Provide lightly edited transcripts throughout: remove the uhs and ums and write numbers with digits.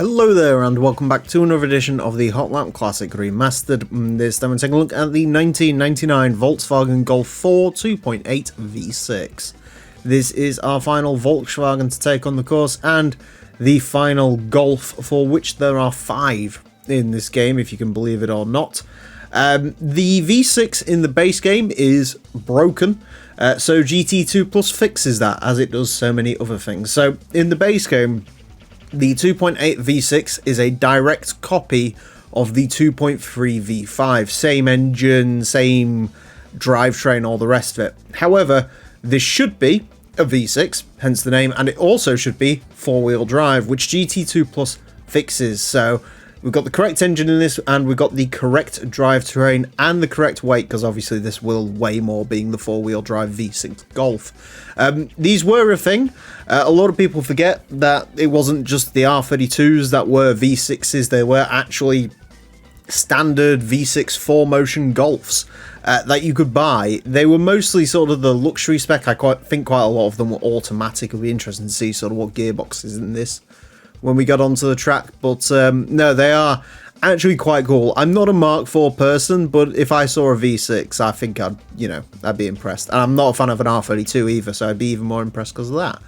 Hello there and welcome back to another edition of the Hot Lap Classic Remastered. This time we're taking a look at the 1999 Volkswagen Golf 4 2.8 V6. This is our final Volkswagen to take on the course and the final Golf, for which there are 5 in this game, if you can believe it or not. The V6 in the base game is broken, so GT2 Plus fixes that, as it does so many other things. So in the base game, the 2.8 V6 is a direct copy of the 2.3 V5. Same engine, same drivetrain, all the rest of it. However, this should be a V6, hence the name, and it also should be four-wheel drive, which GT2 Plus fixes. So we've got the correct engine in this, and we've got the correct drivetrain and the correct weight, because obviously this will weigh more, being the four-wheel drive V6 Golf. These were a thing. A lot of people forget that it wasn't just the R32s that were V6s, they were actually standard V6 4-motion Golfs that you could buy. They were mostly sort of the luxury spec. I think quite a lot of them were automatic. It'll be interesting to see sort of what gearbox is in this when we got onto the track, but no, they are actually quite cool. I'm not a Mark IV person, but if I saw a V6, I think I'd be impressed. And I'm not a fan of an R32 either, so I'd be even more impressed because of that.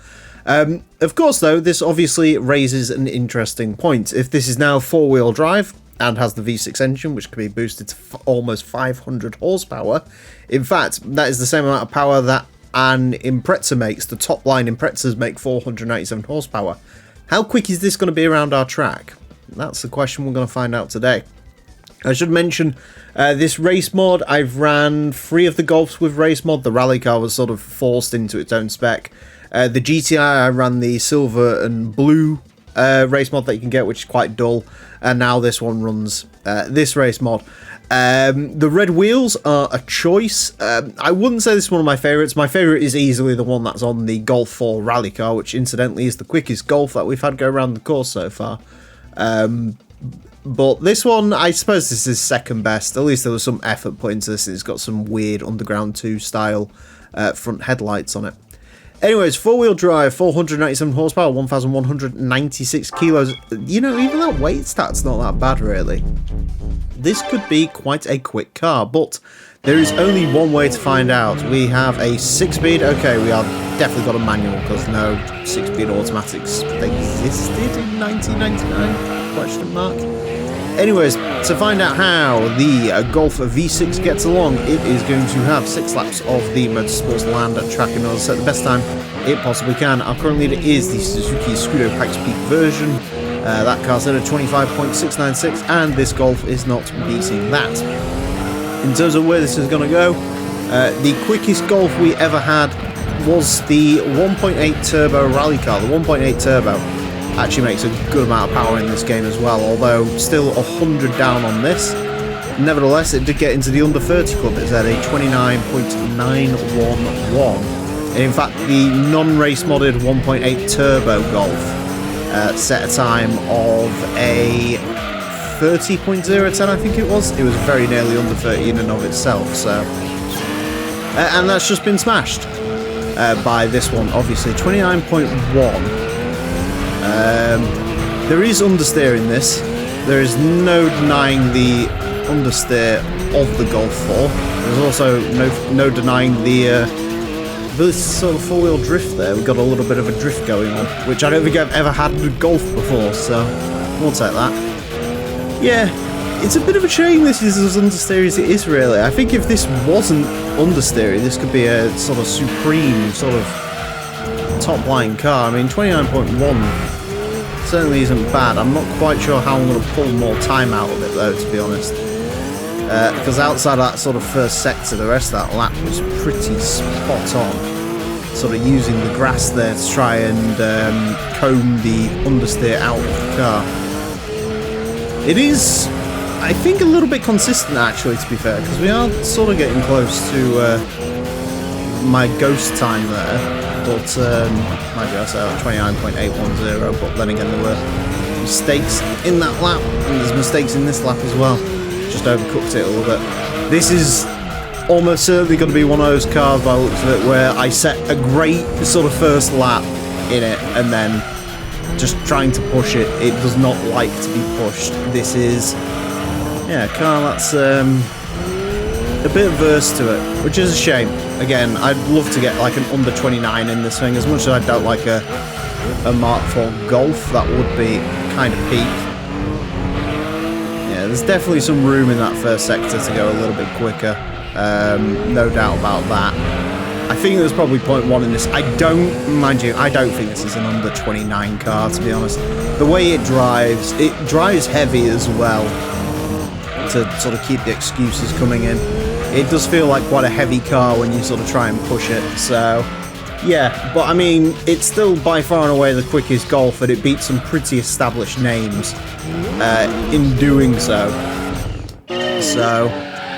Of course, though, this obviously raises an interesting point. If this is now four-wheel drive and has the V6 engine, which can be boosted to almost 500 horsepower, in fact, that is the same amount of power that an Impreza makes. The top-line Imprezas make 497 horsepower. How quick is this going to be around our track? That's the question we're going to find out today. I should mention this race mod. I've ran 3 of the Golfs with race mod. The rally car was sort of forced into its own spec. The GTI, I ran the silver and blue race mod that you can get, which is quite dull. And now this one runs this race mod. The red wheels are a choice. I wouldn't say this is one of my favourites. My favourite is easily the one that's on the Golf 4 rally car, which incidentally is the quickest Golf that we've had go around the course so far. But this one, I suppose this is second best. At least there was some effort put into this. It's got some weird Underground 2 style front headlights on it. Anyways, four-wheel drive, 497 horsepower, 1,196 kilos. You know, even that weight stat's not that bad, really. This could be quite a quick car, but there is only one way to find out. We have a 6-speed. Okay, we are definitely got a manual, because no 6-speed automatics existed in 1999? Question mark. Anyways, to find out how the Golf V6 gets along, it is going to have 6 laps of the Motorsports Land track in order to set the best time it possibly can. Our current leader is the Suzuki Scudo Pikes Peak version. That car's at a 25.696, and this Golf is not beating that. In terms of where this is going to go, the quickest Golf we ever had was the 1.8 turbo rally car. The 1.8 turbo actually makes a good amount of power in this game as well, although still 100 down on this. Nevertheless, it did get into the under 30 club. It's at a 29.911. And in fact, the non-race modded 1.8 turbo Golf set a time of a 30.010, I think it was. It was very nearly under 30 in and of itself, so and that's just been smashed by this one, obviously. 29.1. There is understeer in this. There is no denying the understeer of the Golf 4. There's also no denying the sort of four-wheel drift there. We've got a little bit of a drift going on, which I don't think I've ever had with Golf before, so we'll take that. Yeah, it's a bit of a shame this is as understeer as it is, really. I think if this wasn't understeer, this could be a sort of supreme sort of top-line car. I mean, 29.1 certainly isn't bad. I'm not quite sure how I'm going to pull more time out of it, though, to be honest. Because outside that sort of first sector, the rest of that lap was pretty spot on. Sort of using the grass there to try and comb the understeer out of the car. It is, I think, a little bit consistent, actually, to be fair, because we are sort of getting close to my ghost time there. But, my gosh, 29.810, but then again, there were mistakes in that lap, and there's mistakes in this lap as well. Just overcooked it a little bit. This is almost certainly going to be one of those cars, by the looks of it, where I set a great sort of first lap in it, and then just trying to push it. It does not like to be pushed. This is, yeah, a car that's a bit averse to it, which is a shame. Again, I'd love to get like an under 29 in this thing. As much as I don't like a Mark IV Golf, that would be kind of peak. Yeah, there's definitely some room in that first sector to go a little bit quicker. No doubt about that. I think there's probably 0.1 in this. I don't think this is an under 29 car, to be honest. The way it drives heavy as well, to sort of keep the excuses coming in. It does feel like quite a heavy car when you sort of try and push it, so yeah. But I mean, it's still by far and away the quickest Golf, and it beats some pretty established names in doing so. So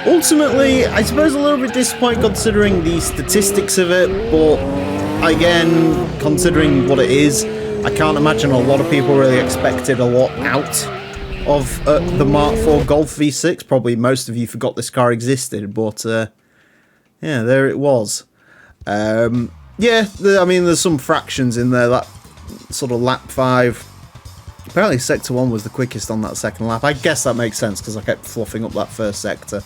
ultimately, I suppose a little bit disappointed considering the statistics of it, but again, considering what it is, I can't imagine a lot of people really expected a lot out of the Mark IV Golf V6. Probably most of you forgot this car existed, but yeah, there it was. Yeah, I mean, there's some fractions in there. That sort of lap 5. Apparently sector 1 was the quickest on that second lap. I guess that makes sense because I kept fluffing up that first sector.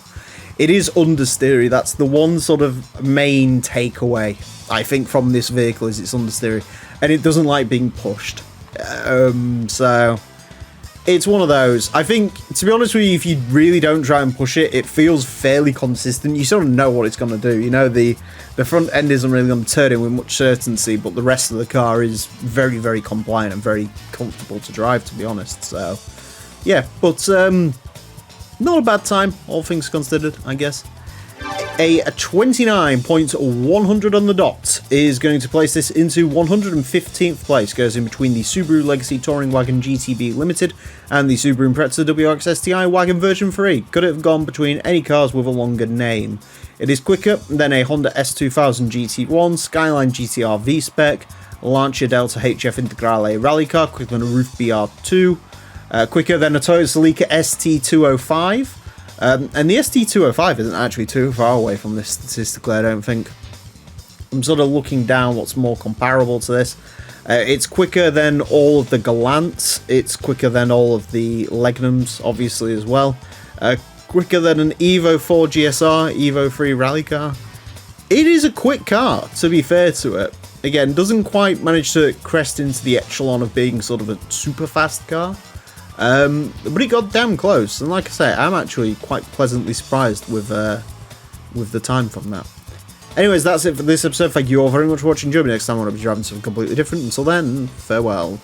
It is understeery. That's the one sort of main takeaway, I think, from this vehicle, is it's understeery. And it doesn't like being pushed. So it's one of those. I think, to be honest with you, if you really don't try and push it, it feels fairly consistent. You sort of know what it's going to do. You know, the front end isn't really going to turn in with much certainty, but the rest of the car is very, very compliant and very comfortable to drive, to be honest. So, yeah, but not a bad time, all things considered, I guess. A 29.100 on the dot is going to place this into 115th place. Goes in between the Subaru Legacy Touring Wagon GTB Limited and the Subaru Impreza WRX STI Wagon version 3. Could have gone between any cars with a longer name. It is quicker than a Honda S2000 GT1, Skyline GTR V-Spec, Lancia Delta HF Integrale Rally Car, quicker than a Roof BR2, quicker than a Toyota Celica ST205. And the ST205 isn't actually too far away from this statistically, I don't think. I'm sort of looking down what's more comparable to this. It's quicker than all of the Gallants. It's quicker than all of the Legnums, obviously, as well. Quicker than an Evo 4 GSR, Evo 3 rally car. It is a quick car, to be fair to it. Again, doesn't quite manage to crest into the echelon of being sort of a super fast car. But it got damn close, and like I say, I'm actually quite pleasantly surprised with the time from that. Anyways, that's it for this episode. Thank you all very much for watching. Join me next time when I'll be driving something completely different. Until then, farewell.